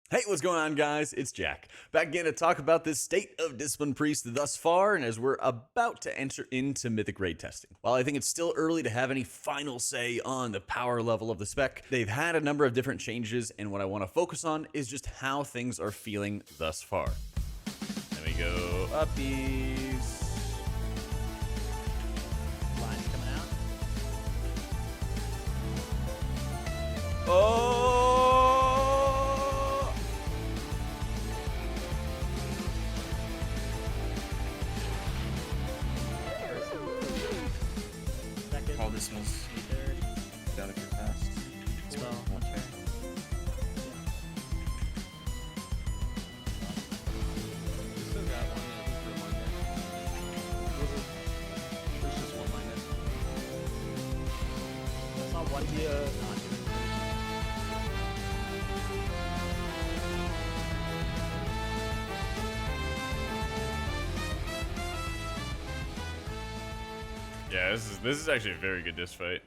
Hey, what's going on, guys? It's Jack, back again to talk about this State of Discipline Priest thus far, and as we're about to enter into Mythic raid testing. While I think it's still early to have any final say on the power level of the spec, they've had a number of different changes, and what I want to focus on is just how things are feeling thus far. There we go, uppies. Lines coming out. Oh! Second. Oh, this was Third. gotta go fast. Spell. One turn. Still got one minute for one minute. There's just one minute. That's not one via. Yeah, this is actually a very good disc fight.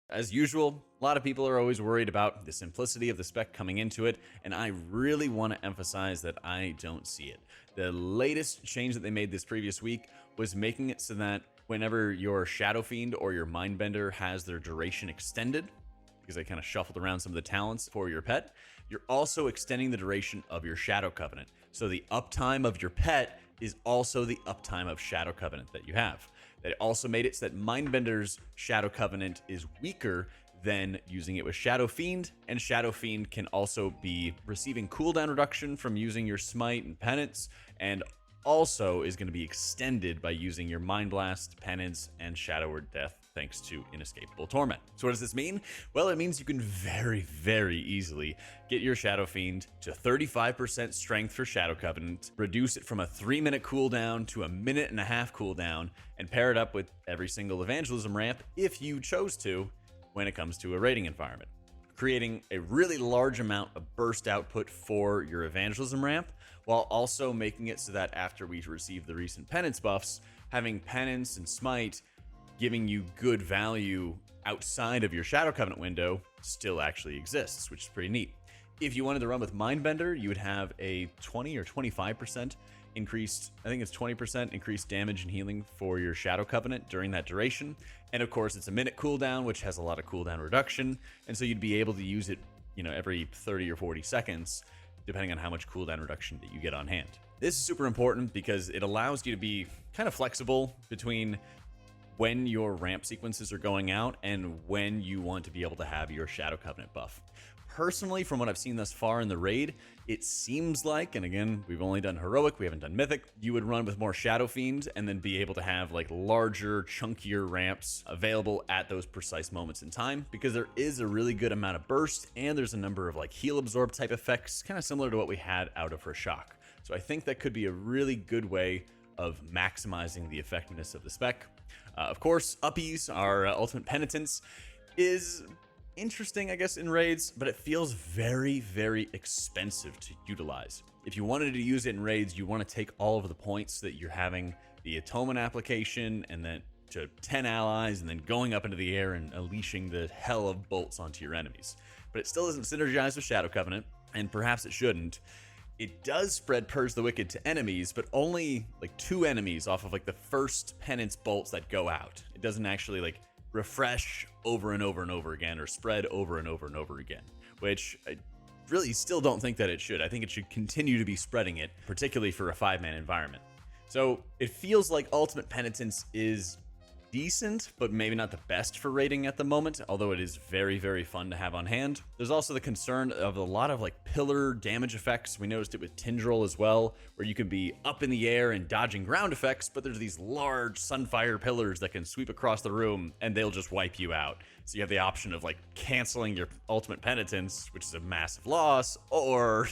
As usual, a lot of people are always worried about the simplicity of the spec coming into it, and I really want to emphasize that I don't see it. The latest change that they made this previous week was making it so that whenever your Shadow Fiend or your Mindbender has their duration extended, because they kind of shuffled around some of the talents for your pet, you're also extending the duration of your Shadow Covenant. So the uptime of your pet is also the uptime of Shadow Covenant that you have. They also made it so that Mindbender's Shadow Covenant is weaker than using it with Shadow Fiend, and Shadow Fiend can also be receiving cooldown reduction from using your Smite and Penance, and also is going to be extended by using your Mind Blast, Penance, and Shadow Word Death thanks to Inescapable Torment. So what does this mean? Well, it means you can very, very easily get your Shadow Fiend to 35% strength for Shadow Covenant, reduce it from a 3-minute cooldown to a 1.5-minute cooldown, and pair it up with every single Evangelism ramp if you chose to when it comes to a raiding environment, creating a really large amount of burst output for your Evangelism ramp, while also making it so that after we receive the recent Penance buffs, having Penance and Smite giving you good value outside of your Shadow Covenant window still actually exists, which is pretty neat. If you wanted to run with Mindbender, you would have a 20 or 25% increased, I think it's 20% increased damage and healing for your Shadow Covenant during that duration. And of course, it's a minute cooldown, which has a lot of cooldown reduction. And so you'd be able to use it, every 30 or 40 seconds, depending on how much cooldown reduction that you get on hand. This is super important because it allows you to be kind of flexible between when your ramp sequences are going out and when you want to be able to have your Shadow Covenant buff. Personally, from what I've seen thus far in the raid, it seems like, and again, we've only done Heroic, we haven't done Mythic, you would run with more Shadow Fiend and then be able to have like larger, chunkier ramps available at those precise moments in time, because there is a really good amount of burst and there's a number of like heal absorb type effects, kind of similar to what we had out of her shock. So I think that could be a really good way of maximizing the effectiveness of the spec. Of course, uppies, our ultimate penitence, is interesting, I guess, in raids, but it feels very, very expensive to utilize. If you wanted to use it in raids, you want to take all of the points that you're having the atonement application and then to 10 allies and then going up into the air and unleashing the hell of bolts onto your enemies. But it still isn't synergized with Shadow Covenant, and perhaps it shouldn't. It does spread Purge the Wicked to enemies, but only like 2 enemies off of like the first penance bolts that go out. It doesn't actually like refresh over and over and over again or spread over and over and over again, which I really still don't think that it should. I think it should continue to be spreading it, particularly for a 5-man environment. So it feels like Ultimate Penitence is decent, but maybe not the best for raiding at the moment, although it is very, very fun to have on hand. There's also the concern of a lot of like pillar damage effects. We noticed it with Tindril as well, where you can be up in the air and dodging ground effects, but there's these large Sunfire pillars that can sweep across the room and they'll just wipe you out. So you have the option of like canceling your Ultimate Penitence, which is a massive loss, or,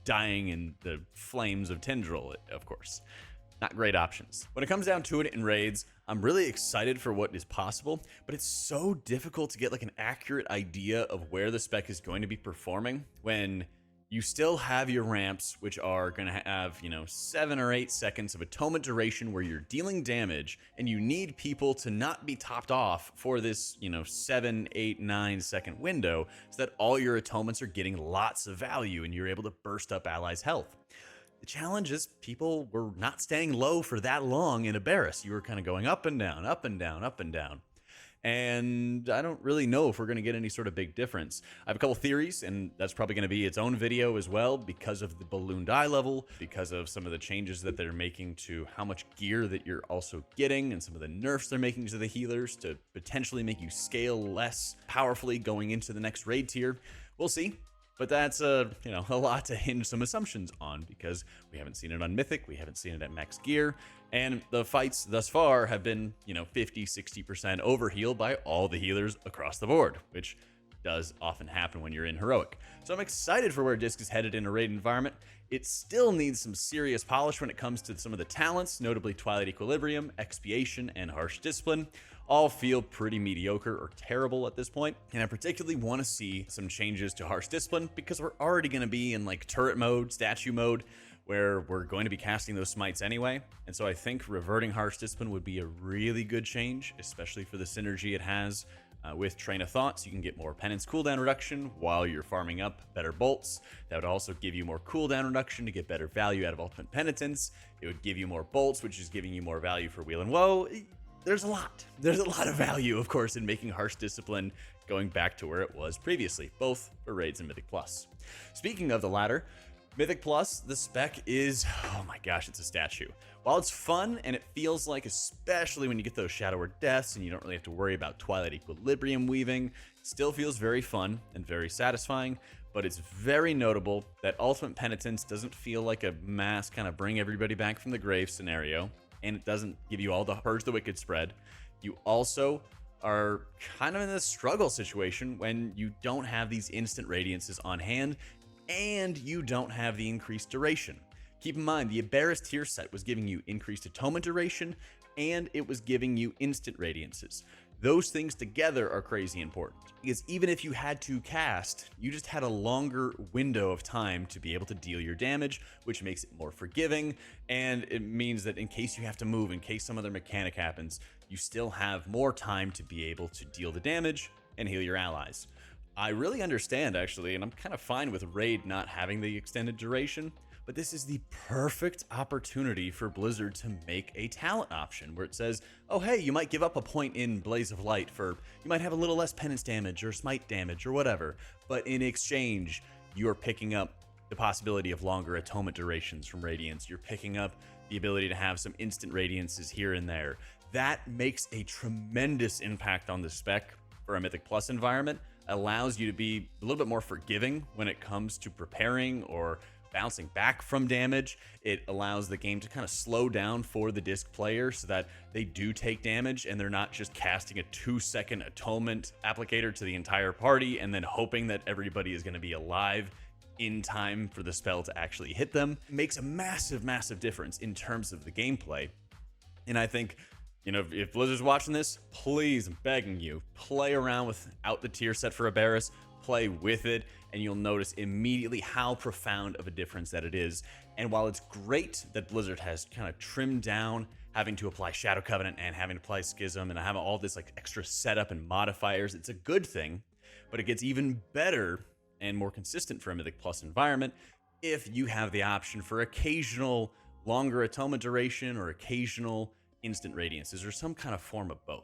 dying in the flames of Tindril, of course. Not great options. When it comes down to it in raids, I'm really excited for what is possible, but it's so difficult to get like an accurate idea of where the spec is going to be performing when you still have your ramps, which are going to have, 7 or 8 seconds of atonement duration where you're dealing damage, and you need people to not be topped off for this, 7, 8, 9 second window so that all your atonements are getting lots of value and you're able to burst up allies' health. The challenge is people were not staying low for that long in Aberrus. You were kind of going up and down, up and down, up and down. And I don't really know if we're going to get any sort of big difference. I have a couple theories, and that's probably going to be its own video as well because of the ballooned eye level, because of some of the changes that they're making to how much gear that you're also getting, and some of the nerfs they're making to the healers to potentially make you scale less powerfully going into the next raid tier. We'll see. But that's a lot to hinge some assumptions on because we haven't seen it on Mythic, we haven't seen it at max gear, and the fights thus far have been, 50, 60% overheal by all the healers across the board, which does often happen when you're in Heroic. So I'm excited for where Disc is headed in a raid environment. It still needs some serious polish when it comes to some of the talents, notably Twilight Equilibrium, Expiation, and Harsh Discipline. All feel pretty mediocre or terrible at this point, and I particularly want to see some changes to Harsh Discipline because we're already going to be in like turret mode, statue mode, where we're going to be casting those smites anyway, and so I think reverting Harsh Discipline would be a really good change, especially for the synergy it has with Train of Thought, so you can get more penance cooldown reduction while you're farming up better bolts. That would also give you more cooldown reduction to get better value out of Ultimate Penitence. It would give you more bolts, which is giving you more value for Wheel and Woe. There's a lot of value, of course, in making Harsh Discipline going back to where it was previously, both for raids and Mythic Plus. Speaking of the latter, Mythic Plus, the spec is, oh my gosh, it's a statue. While it's fun and it feels like, especially when you get those Shadow or Deaths and you don't really have to worry about Twilight Equilibrium weaving, it still feels very fun and very satisfying, but it's very notable that Ultimate Penitence doesn't feel like a mass kind of bring everybody back from the grave scenario, and it doesn't give you all the Purge the Wicked spread. You also are kind of in a struggle situation when you don't have these instant radiances on hand, and you don't have the increased duration. Keep in mind, the Aberrus tier set was giving you increased atonement duration, and it was giving you instant radiances. Those things together are crazy important, because even if you had to cast, you just had a longer window of time to be able to deal your damage, which makes it more forgiving, and it means that in case you have to move, in case some other mechanic happens, you still have more time to be able to deal the damage and heal your allies. I really understand, actually, and I'm kind of fine with Raid not having the extended duration, but this is the perfect opportunity for Blizzard to make a talent option where it says, oh hey, you might give up a point in Blaze of Light for, you might have a little less penance damage or smite damage or whatever, but in exchange, you're picking up the possibility of longer atonement durations from Radiance. You're picking up the ability to have some instant radiances here and there. That makes a tremendous impact on the spec for a Mythic Plus environment, allows you to be a little bit more forgiving when it comes to preparing or bouncing back from damage. It allows the game to kind of slow down for the disc player so that they do take damage and they're not just casting a 2-second atonement applicator to the entire party and then hoping that everybody is going to be alive in time for the spell to actually hit them. It makes a massive difference in terms of the gameplay. And I think, if Blizzard's watching this, please, I'm begging you, play around without the tier set for Aberrus, play with it, and you'll notice immediately how profound of a difference that it is. And while it's great that Blizzard has kind of trimmed down having to apply Shadow Covenant and having to apply Schism and having all this like extra setup and modifiers, it's a good thing, but it gets even better and more consistent for a Mythic Plus environment if you have the option for occasional longer atonement duration or occasional instant radiances or some kind of form of both.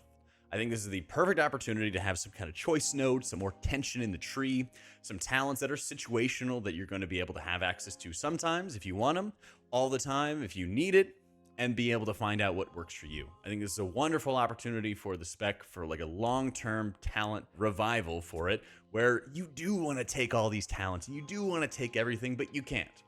I think this is the perfect opportunity to have some kind of choice node, some more tension in the tree, some talents that are situational that you're going to be able to have access to sometimes if you want them, all the time if you need it, and be able to find out what works for you. I think this is a wonderful opportunity for the spec for like a long-term talent revival for it, where you do want to take all these talents and you do want to take everything, but you can't.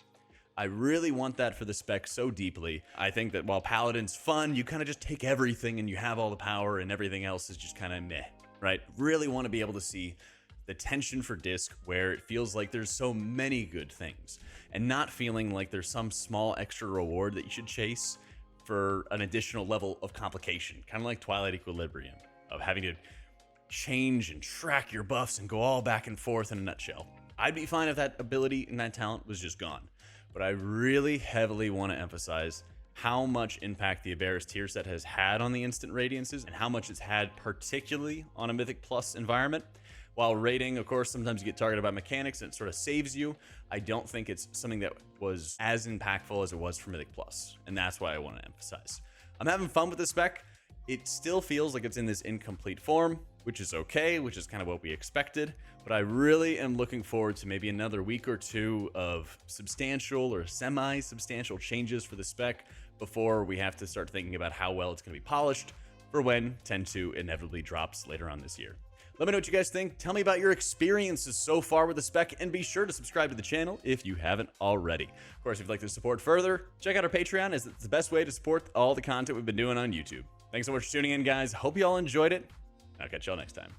I really want that for the spec so deeply. I think that while Paladin's fun, you kind of just take everything and you have all the power and everything else is just kind of meh, right? Really want to be able to see the tension for disc where it feels like there's so many good things and not feeling like there's some small extra reward that you should chase for an additional level of complication, kind of like Twilight Equilibrium, of having to change and track your buffs and go all back and forth in a nutshell. I'd be fine if that ability and that talent was just gone. But I really heavily want to emphasize how much impact the Aberrus tier set has had on the instant radiances and how much it's had particularly on a Mythic Plus environment. While raiding, of course, sometimes you get targeted by mechanics and it sort of saves you. I don't think it's something that was as impactful as it was for Mythic Plus, and that's why I want to emphasize. I'm having fun with this spec. It still feels like it's in this incomplete form, which is okay, which is kind of what we expected, but I really am looking forward to maybe another week or two of substantial or semi-substantial changes for the spec before we have to start thinking about how well it's going to be polished for when 10.2 inevitably drops later on this year. Let me know what you guys think. Tell me about your experiences so far with the spec, and be sure to subscribe to the channel if you haven't already. Of course, if you'd like to support further, check out our Patreon, as it's the best way to support all the content we've been doing on YouTube. Thanks so much for tuning in, guys. Hope you all enjoyed it. I'll catch y'all next time.